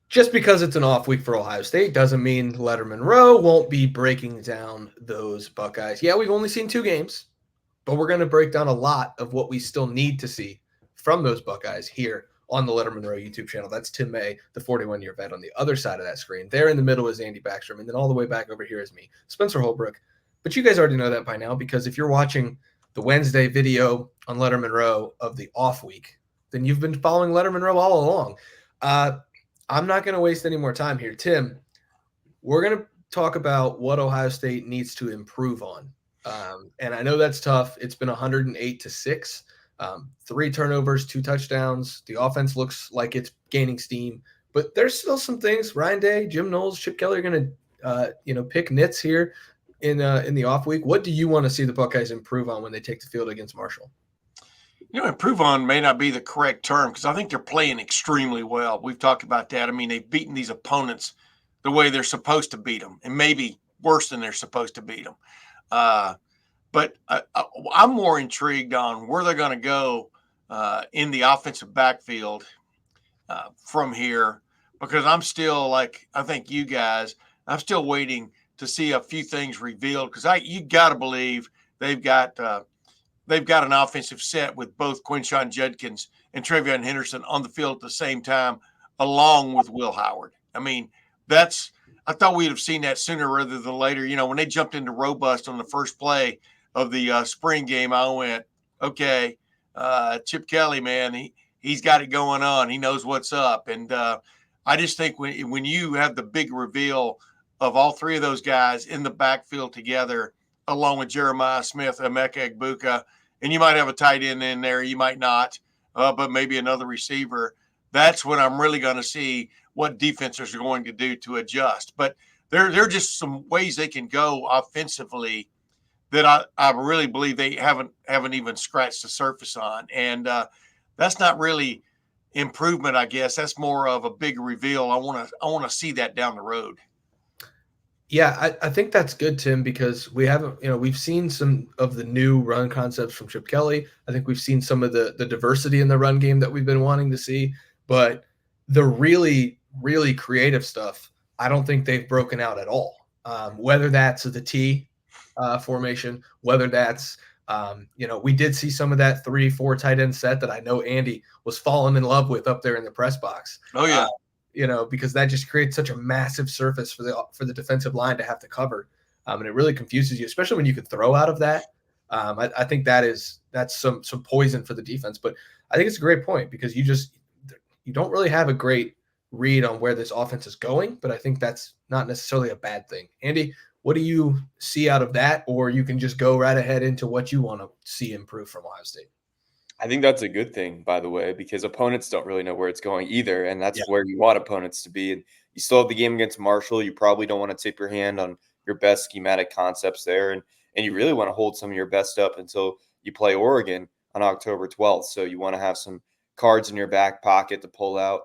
Just because it's an off week for Ohio State doesn't mean Lettermen Row won't be breaking down those Buckeyes. Yeah, we've only seen 2 games, but we're going to break down a lot of what we still need to see from those Buckeyes here on the Lettermen Row YouTube channel. That's Tim May, the 41-year vet on the other side of that screen. There in the middle is Andy Backstrom, and then all the way back over here is me, Spencer Holbrook. But you guys already know that by now because if you're watching the Wednesday video on Lettermen Row of the off week, then you've been following Lettermen Row all along. I'm not going to waste any more time here. Tim, we're going to talk about what Ohio State needs to improve on. And I know that's tough. It's been 108-6, 3 turnovers, 2 touchdowns. The offense looks like it's gaining steam, but there's still some things. Ryan Day, Jim Knowles, Chip Kelly are going to, pick nits here in the off week. What do you want to see the Buckeyes improve on when they take the field against Marshall? Improve on may not be the correct term because I think they're playing extremely well. We've talked about that. I mean, they've beaten these opponents the way they're supposed to beat them, and maybe worse than they're supposed to beat them. But I'm more intrigued on where they're going to go in the offensive backfield from here because I'm still like I think you guys. I'm still waiting to see a few things revealed because you got to believe they've got an offensive set with both Quinshon Judkins and Trevion Henderson on the field at the same time, along with Will Howard. I mean, I thought we'd have seen that sooner rather than later. When they jumped into robust on the first play of the spring game, I went, okay, Chip Kelly, man, he's got it going on. He knows what's up. And I just think when you have the big reveal of all 3 of those guys in the backfield together, along with Jeremiah Smith, Emeka Egbuka, and you might have a tight end in there, you might not, but maybe another receiver. That's when I'm really going to see what defenses are going to do to adjust. But there are just some ways they can go offensively that I really believe they haven't even scratched the surface on. And that's not really improvement, I guess. That's more of a big reveal. I want to see that down the road. Yeah, I think that's good, Tim, because we've seen some of the new run concepts from Chip Kelly. I think we've seen some of the diversity in the run game that we've been wanting to see, but the really, really creative stuff, I don't think they've broken out at all. Whether that's the T formation, whether that's, we did see some of that 3-4 tight end set that I know Andy was falling in love with up there in the press box. Oh, yeah. Because that just creates such a massive surface for the defensive line to have to cover. And it really confuses you, especially when you can throw out of that. I think that's some poison for the defense. But I think it's a great point because you don't really have a great read on where this offense is going, but I think that's not necessarily a bad thing. Andy, what do you see out of that? Or you can just go right ahead into what you want to see improve from Ohio State. I think that's a good thing, by the way, because opponents don't really know where it's going either, and that's where you want opponents to be. And you still have the game against Marshall. You probably don't want to tip your hand on your best schematic concepts there, and you really want to hold some of your best up until you play Oregon on October 12th. So you want to have some cards in your back pocket to pull out,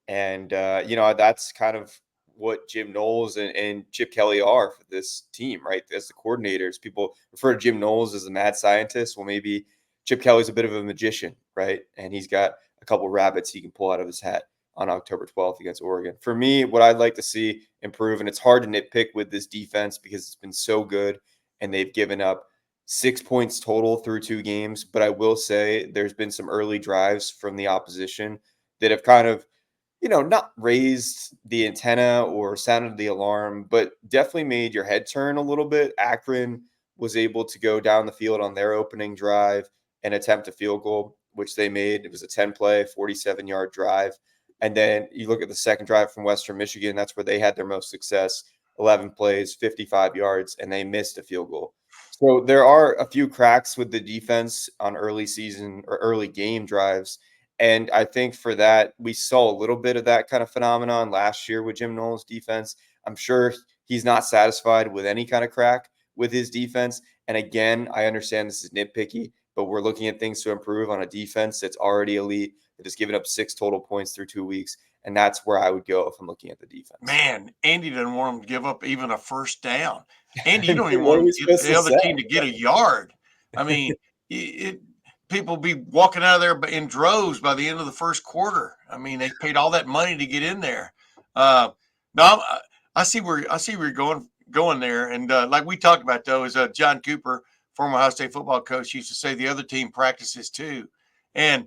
and that's kind of what Jim Knowles and Chip Kelly are for this team, right? As the coordinators, people refer to Jim Knowles as a mad scientist. Well, maybe Chip Kelly's a bit of a magician, right? And he's got a couple rabbits he can pull out of his hat on October 12th against Oregon. For me, what I'd like to see improve, and it's hard to nitpick with this defense because it's been so good and they've given up 6 points total through 2 games. But I will say there's been some early drives from the opposition that have kind of, not raised the antenna or sounded the alarm, but definitely made your head turn a little bit. Akron was able to go down the field on their opening drive and attempt a field goal, which they made. It was a 10-play, 47-yard drive. And then you look at the second drive from Western Michigan, that's where they had their most success, 11 plays, 55 yards, and they missed a field goal. So there are a few cracks with the defense on early season or early game drives. And I think for that, we saw a little bit of that kind of phenomenon last year with Jim Knowles' defense. I'm sure he's not satisfied with any kind of crack with his defense. And again, I understand this is nitpicky, but we're looking at things to improve on a defense that's already elite, that has given up 6 total points through 2 weeks. And that's where I would go if I'm looking at the defense. Man, Andy doesn't want them to give up even a first down. Andy, you don't even want the other team to get a yard. I mean, people be walking out of there in droves by the end of the first quarter. I mean, they paid all that money to get in there. No, I see where you're going there, and like we talked about though, is John Cooper, former Ohio State football coach, used to say the other team practices too. And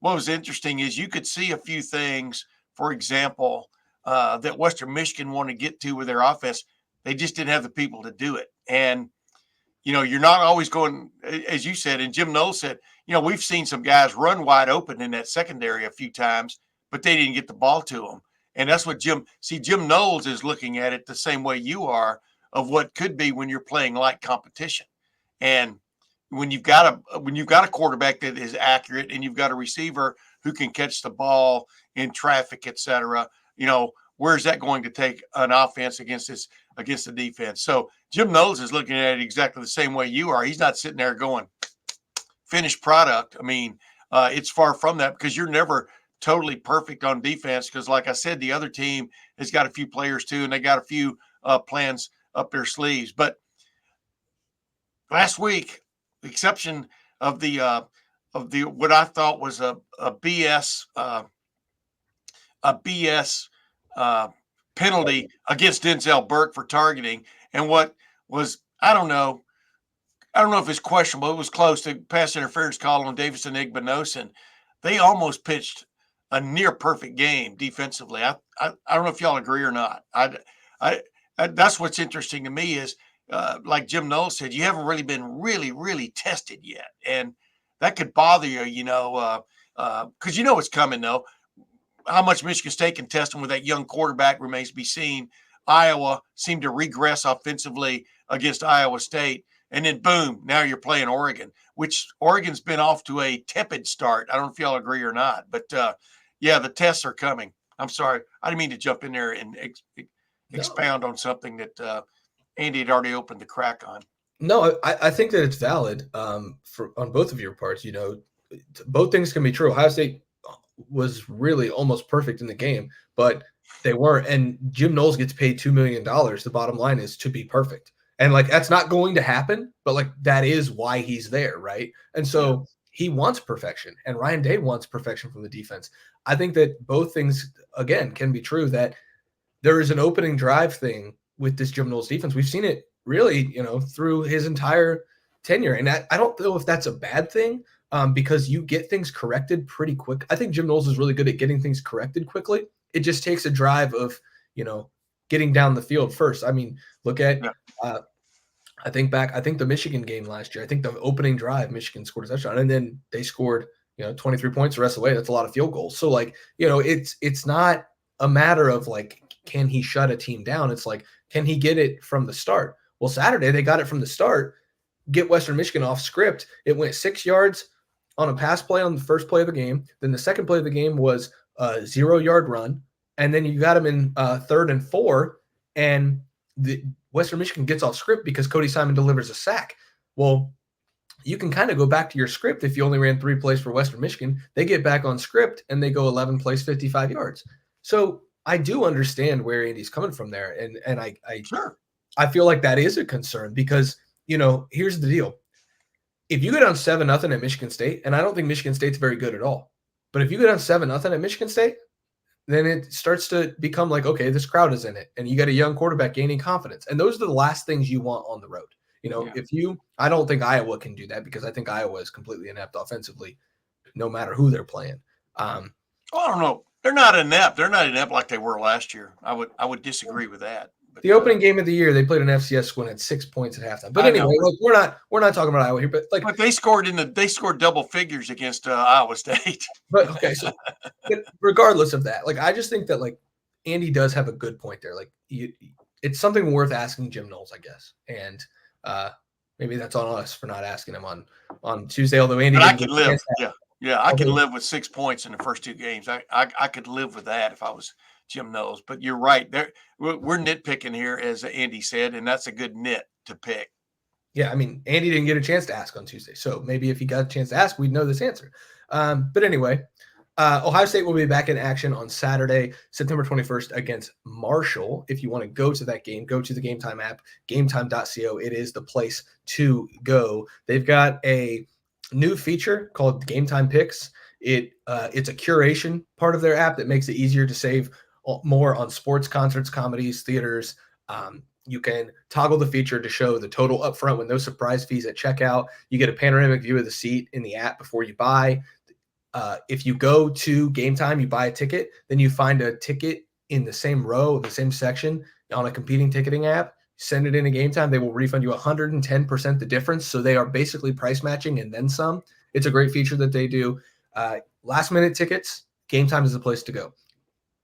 what was interesting is you could see a few things, for example, that Western Michigan wanted to get to with their offense. They just didn't have the people to do it, and you're not always going, as you said, and Jim Knowles said, we've seen some guys run wide open in that secondary a few times, but they didn't get the ball to them. And that's what Jim Knowles is looking at it the same way you are, of what could be when you're playing like competition. And when you've got a quarterback that is accurate and you've got a receiver who can catch the ball in traffic, et cetera, where's that going to take an offense against the defense? So Jim Knowles is looking at it exactly the same way you are. He's not sitting there going, finished product. I mean, it's far from that, because you're never totally perfect on defense, because like I said, the other team has got a few players too, and they got a few plans up their sleeves. But last week, the exception of the what I thought was a BS penalty against Denzel Burke for targeting, and what was, I don't know if it's questionable. It was close to pass interference call on Davison Igbinosun. They almost pitched a near perfect game defensively. I don't know if y'all agree or not. That's what's interesting to me is, like Jim Knowles said, you haven't really been really tested yet, and that could bother you, because it's coming though. How much Michigan State can test them with that young quarterback remains to be seen. Iowa seemed to regress offensively against Iowa State. And then, boom, now you're playing Oregon, which Oregon's been off to a tepid start. I don't know if y'all agree or not. But, yeah, the tests are coming. I'm sorry. I didn't mean to jump in there and expound on something that Andy had already opened the crack on. No, I think that it's valid on both of your parts. Both things can be true. Ohio State was really almost perfect in the game, but they weren't. And Jim Knowles gets paid $2 million. The bottom line is to be perfect. And that's not going to happen, but that is why he's there, right? And so he wants perfection, and Ryan Day wants perfection from the defense. I think that both things, again, can be true, that there is an opening drive thing with this Jim Knowles defense. We've seen it really, through his entire tenure. And I don't know if that's a bad thing, because you get things corrected pretty quick. I think Jim Knowles is really good at getting things corrected quickly. It just takes a drive of, getting down the field first. I mean, look at, I think the Michigan game last year, I think the opening drive, Michigan scored a touchdown, and then they scored, 23 points the rest of the way. That's a lot of field goals. So it's not a matter of can he shut a team down? It's can he get it from the start? Well, Saturday they got it from the start, get Western Michigan off script. It went 6 yards on a pass play on the first play of the game. Then the second play of the game was a 0-yard run. And then you got him in 3rd and 4, and the Western Michigan gets off script because Cody Simon delivers a sack. Well, you can kind of go back to your script if you only ran 3 plays for Western Michigan. They get back on script and they go 11 plays, 55 yards. So I do understand where Andy's coming from there. And I feel like that is a concern because, here's the deal. If you go down 7-0 at Michigan State, and I don't think Michigan State's very good at all, but if you go down 7-0 at Michigan State, then it starts to become okay, this crowd is in it, and you got a young quarterback gaining confidence. And those are the last things you want on the road. I don't think Iowa can do that, because I think Iowa is completely inept offensively, no matter who they're playing. I don't know. They're not inept. They're not inept like they were last year. I would disagree with that. But, the opening game of the year, they played an FCS squad at 6 points at halftime. But anyway, we're not talking about Iowa here. But they scored double figures against Iowa State. But okay, so but regardless of that, I just think that Andy does have a good point there. It's something worth asking Jim Knowles, I guess, and maybe that's on us for not asking him on Tuesday. Although Andy, I could live, I could live with 6 points in the first 2 games. I could live with that if I was Jim Knowles. But you're right. We're nitpicking here, as Andy said, and that's a good nit to pick. Yeah, I mean, Andy didn't get a chance to ask on Tuesday. So maybe if he got a chance to ask, we'd know this answer. But anyway, Ohio State will be back in action on Saturday, September 21st against Marshall. If you want to go to that game, go to the GameTime app, gametime.co. It is the place to go. They've got a new feature called GameTime Picks. It's a curation part of their app that makes it easier to save more on sports, concerts, comedies, theaters. You can toggle the feature to show the total upfront with no surprise fees at checkout. You get a panoramic view of the seat in the app before you buy. If you go to GameTime, you buy a ticket, then you find a ticket in the same row, the same section on a competing ticketing app, send it in a GameTime, they will refund you 110% the difference. So they are basically price matching and then some. It's a great feature that they do. Last minute tickets, GameTime is the place to go.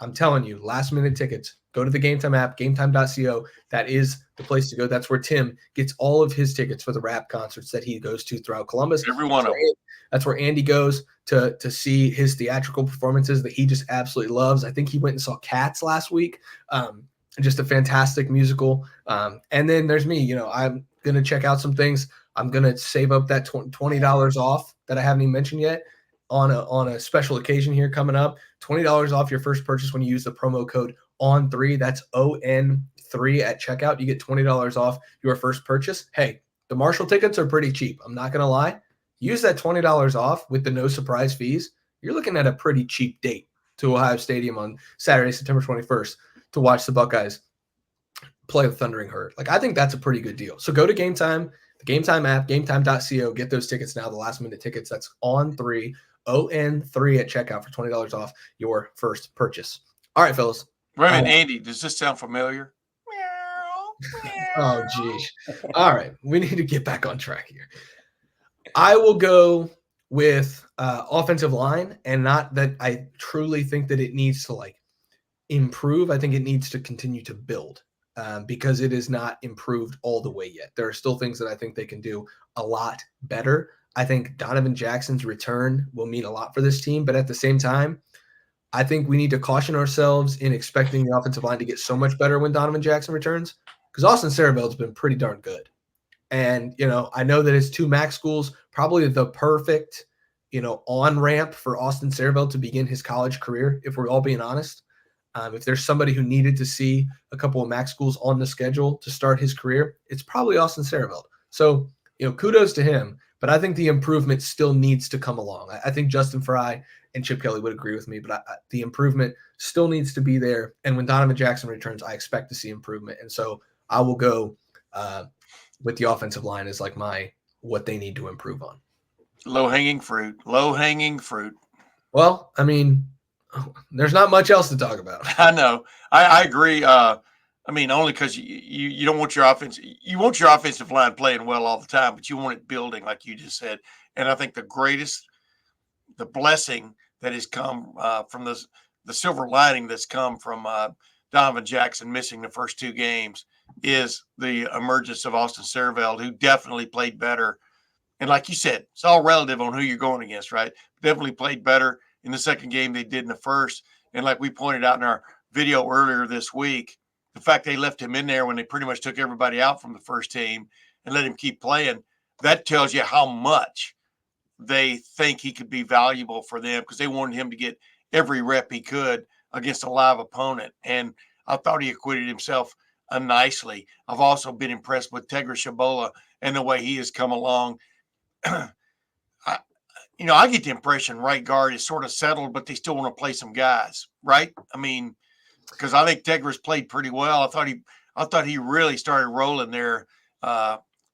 I'm telling you, last minute tickets, go to the GameTime app, gametime.co. That is the place to go. That's where Tim gets all of his tickets for the rap concerts that he goes to throughout Columbus. Every one of them. That's where Andy goes to see his theatrical performances that he just absolutely loves. I think he went and saw Cats last week. Just a fantastic musical. And then there's me. I'm going to check out some things. I'm going to save up that $20 off that I haven't even mentioned yet on a special occasion here coming up. $20 off your first purchase when you use the promo code ON3. That's ON3 at checkout. You get $20 off your first purchase. Hey, the Marshall tickets are pretty cheap. I'm not going to lie. Use that $20 off with the no surprise fees. You're looking at a pretty cheap date to Ohio Stadium on Saturday, September 21st to watch the Buckeyes play the Thundering Herd. I think that's a pretty good deal. So go to GameTime, the GameTime app, gametime.co. Get those tickets now, the last minute tickets. That's ON3 at checkout for $20 off your first purchase. All right, fellas. Wait a minute, Andy, does this sound familiar? Oh, geez. All right. We need to get back on track here. I will go with offensive line, and not that I truly think that it needs to improve. I think it needs to continue to build because it is not improved all the way yet. There are still things that I think they can do a lot better. I think Donovan Jackson's return will mean a lot for this team, but at the same time, I think we need to caution ourselves in expecting the offensive line to get so much better when Donovan Jackson returns, because Austin Saraveld's been pretty darn good. And, I know that his 2 MAC schools, probably the perfect, on-ramp for Austin Saraveld to begin his college career, if we're all being honest. If there's somebody who needed to see a couple of MAC schools on the schedule to start his career, it's probably Austin Saraveld. So, kudos to him. But I think the improvement still needs to come along. I think Justin Fry and Chip Kelly would agree with me, but the improvement still needs to be there. And when Donovan Jackson returns, I expect to see improvement. And so I will go with the offensive line as what they need to improve on. Low-hanging fruit. Well, there's not much else to talk about. I know. I agree. Only because you don't want your offense. You want your offensive line playing well all the time, but you want it building, like you just said. And I think the blessing that has come from the silver lining that's come from Donovan Jackson missing the first 2 games is the emergence of Austin Saraveld, who definitely played better. And like you said, it's all relative on who you're going against, right? Definitely played better in the second game they did in the first. And like we pointed out in our video earlier this week, the fact they left him in there when they pretty much took everybody out from the first team and let him keep playing, that tells you how much they think he could be valuable for them, because they wanted him to get every rep he could against a live opponent. And I thought he acquitted himself nicely. I've also been impressed with Tegra Shabola and the way he has come along. I get the impression right guard is sort of settled, but they still want to play some guys, right? Because I think Tegra's played pretty well. I thought he really started rolling there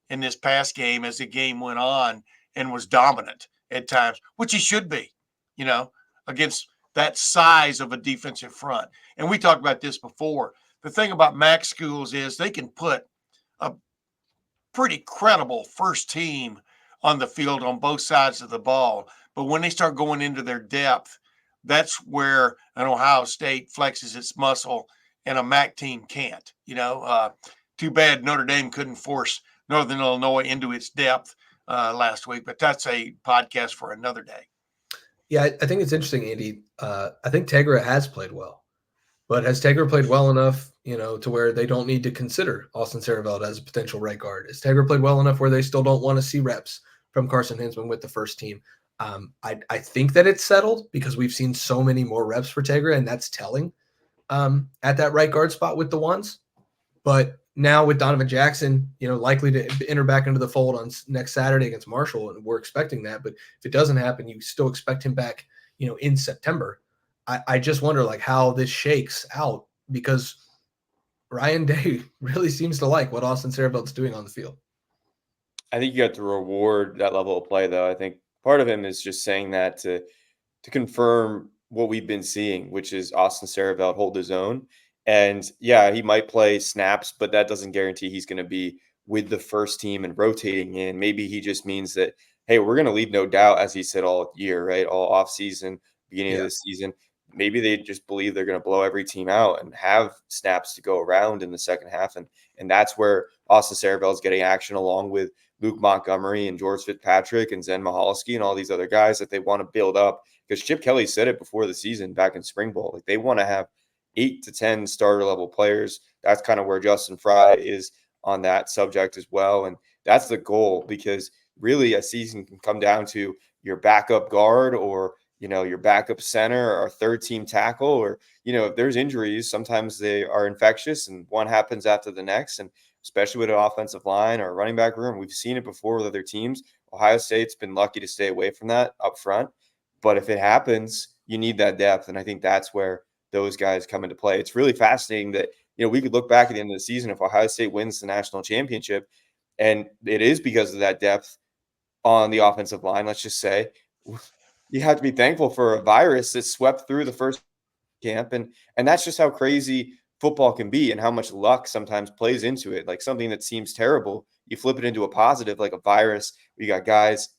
in this past game as the game went on, and was dominant at times, which he should be, against that size of a defensive front. And we talked about this before. The thing about MAC schools is they can put a pretty credible first team on the field on both sides of the ball. But when they start going into their depth, that's where an Ohio State flexes its muscle and a MAC team can't. Too bad Notre Dame couldn't force Northern Illinois into its depth last week, but that's a podcast for another day. Yeah, I think it's interesting, Andy. I think Tegra has played well, but has Tegra played well enough, to where they don't need to consider Austin Saraveld as a potential right guard? Has Tegra played well enough where they still don't want to see reps from Carson Hinsman with the first team? I think that it's settled because we've seen so many more reps for Tegra, and that's telling at that right guard spot with the ones. But now with Donovan Jackson, likely to enter back into the fold on next Saturday against Marshall, and we're expecting that. But if it doesn't happen, you still expect him back, in September. I just wonder like how this shakes out, because Ryan Day really seems to like what Austin Saravelt's doing on the field. I think you have to reward that level of play, though. I think part of him is just saying that to confirm what we've been seeing, which is Austin Saravel hold his own. And yeah, he might play snaps, but that doesn't guarantee he's going to be with the first team and rotating in. Maybe he just means that, hey, we're going to leave no doubt, as he said all year, right? All offseason, beginning of the season. Maybe they just believe they're going to blow every team out and have snaps to go around in the second half. And that's where Austin Saravel is getting action, along with Luke Montgomery and George Fitzpatrick and Zen Mahalski and all these other guys that they want to build up. Because Chip Kelly said it before the season back in spring ball, like they want to have 8 to 10 starter level players. That's kind of where Justin Fry is on that subject as well. And that's the goal, because really a season can come down to your backup guard, or, your backup center, or third team tackle, or, if there's injuries, sometimes they are infectious and one happens after the next. And especially with an offensive line or running back room, we've seen it before with other teams. Ohio State's been lucky to stay away from that up front. But if it happens, you need that depth. And I think that's where those guys come into play. It's really fascinating that, we could look back at the end of the season if Ohio State wins the national championship, and it is because of that depth on the offensive line, let's just say. You have to be thankful for a virus that swept through the first camp. And that's just how crazy football can be, and how much luck sometimes plays into it. Like something that seems terrible, you flip it into a positive, like a virus. You got guys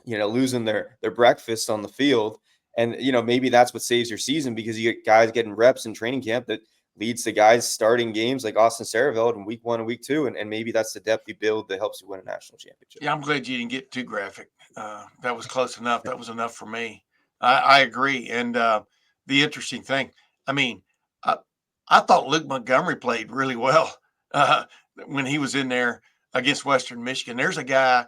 losing their breakfast on the field. And, maybe that's what saves your season, because you get guys getting reps in training camp that leads to guys starting games like Austin Saravel in week 1 and week 2. And maybe that's the depth you build that helps you win a national championship. Yeah, I'm glad you didn't get too graphic. That was close enough. That was enough for me. I agree. And the interesting thing, I mean, I thought Luke Montgomery played really well when he was in there against Western Michigan. There's a guy,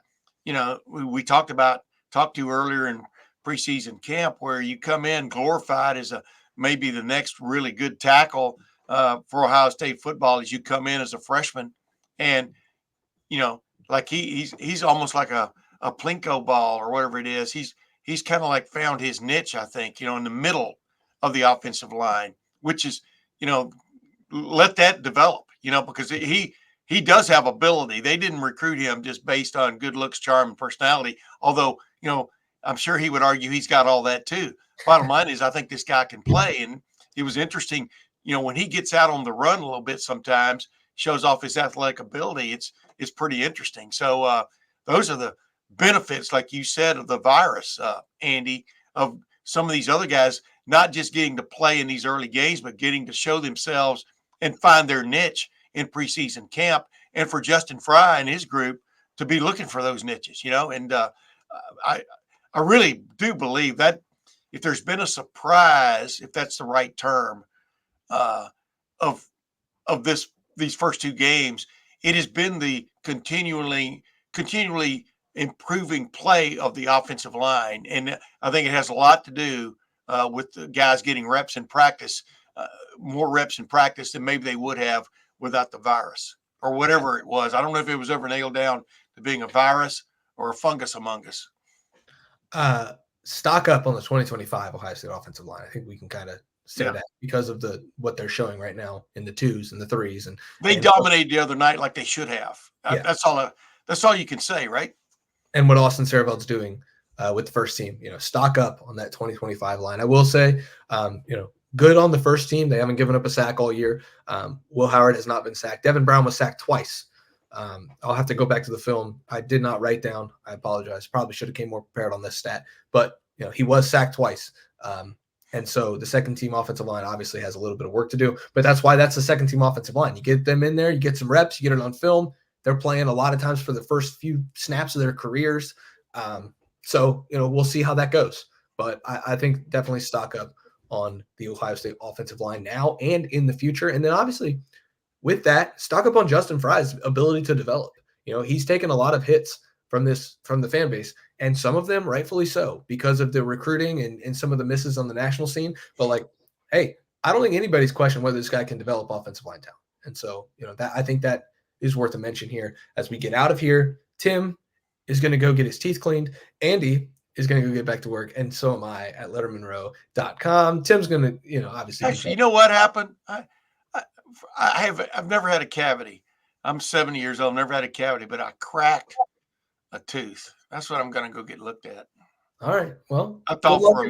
we talked to earlier in preseason camp, where you come in glorified as maybe the next really good tackle for Ohio State football, as you come in as a freshman. And, like he's almost like a Plinko ball or whatever it is. He's kind of like found his niche, I think, in the middle of the offensive line, which is, let that develop, because he does have ability. They didn't recruit him just based on good looks, charm, and personality. Although, I'm sure he would argue he's got all that too. Bottom line is, I think this guy can play. And it was interesting, when he gets out on the run a little bit, sometimes shows off his athletic ability. It's pretty interesting. So those are the benefits, like you said, of the virus, Andy, of some of these other guys not just getting to play in these early games, but getting to show themselves and find their niche in preseason camp. And for Justin Fry and his group to be looking for those niches, and I really do believe that if there's been a surprise, if that's the right term, of these first 2 games, it has been the continually improving play of the offensive line. And I think it has a lot to do with the guys getting reps in practice, more reps in practice than maybe they would have without the virus or whatever it was. I don't know if it was ever nailed down to being a virus or a fungus among us. Stock up on the 2025 Ohio State offensive line. I think we can kind of say that because of what they're showing right now in the 2s and the 3s. And they dominated the other night like they should have. That's all you can say, right? And what Austin Saravelt's doing with the first team, stock up on that 2025 line. I will say, good on the first team. They haven't given up a sack all year. Will Howard has not been sacked. Devin Brown was sacked twice. I'll have to go back to the film. I did not write down. I apologize. Probably should have came more prepared on this stat. But, he was sacked twice. And so the second team offensive line obviously has a little bit of work to do. But that's why that's the second team offensive line. You get them in there, you get some reps, you get it on film. They're playing a lot of times for the first few snaps of their careers. So, we'll see how that goes. But I think definitely stock up on the Ohio State offensive line now and in the future. And then obviously with that, stock up on Justin Fry's ability to develop. He's taken a lot of hits from the fan base, and some of them rightfully so because of the recruiting and some of the misses on the national scene. But hey, I don't think anybody's questioning whether this guy can develop offensive line talent. And so, that I think that is worth a mention here as we get out of here. Tim is going to go get his teeth cleaned. Andy is going to go get back to work, and so am I at lettermenrow.com. Tim's going to, obviously. Actually, you know what happened? I've never had a cavity. I'm 70 years old, never had a cavity, but I cracked a tooth. That's what I'm going to go get looked at. All right. Well, I thought for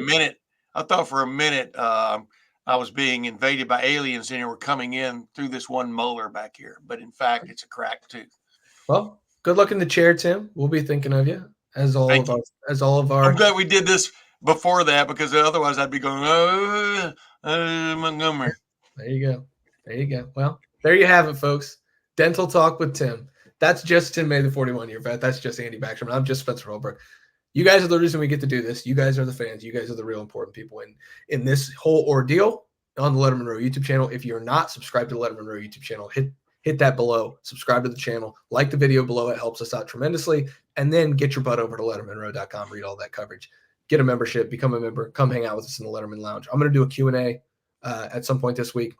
a minute, I was being invaded by aliens and they were coming in through this one molar back here. But in fact, it's a cracked tooth. Well, good luck in the chair, Tim. We'll be thinking of you as all of our. I'm glad we did this before that, because otherwise I'd be going, Montgomery. There you go. Well, there you have it, folks. Dental Talk with Tim. That's just Tim May, the 41-year vet. That's just Andy Backstrom. I'm just Spencer Holbrook. You guys are the reason we get to do this. You guys are the fans. You guys are the real important people in this whole ordeal on the Lettermen Row YouTube channel. If you're not subscribed to the Lettermen Row YouTube channel, hit that below. Subscribe to the channel. Like the video below. It helps us out tremendously. And then get your butt over to lettermenrow.com. Read all that coverage. Get a membership. Become a member. Come hang out with us in the Lettermen Lounge. I'm going to do a Q&A at some point this week.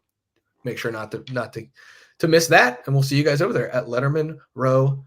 Make sure not to miss that. And we'll see you guys over there at lettermenrow.com.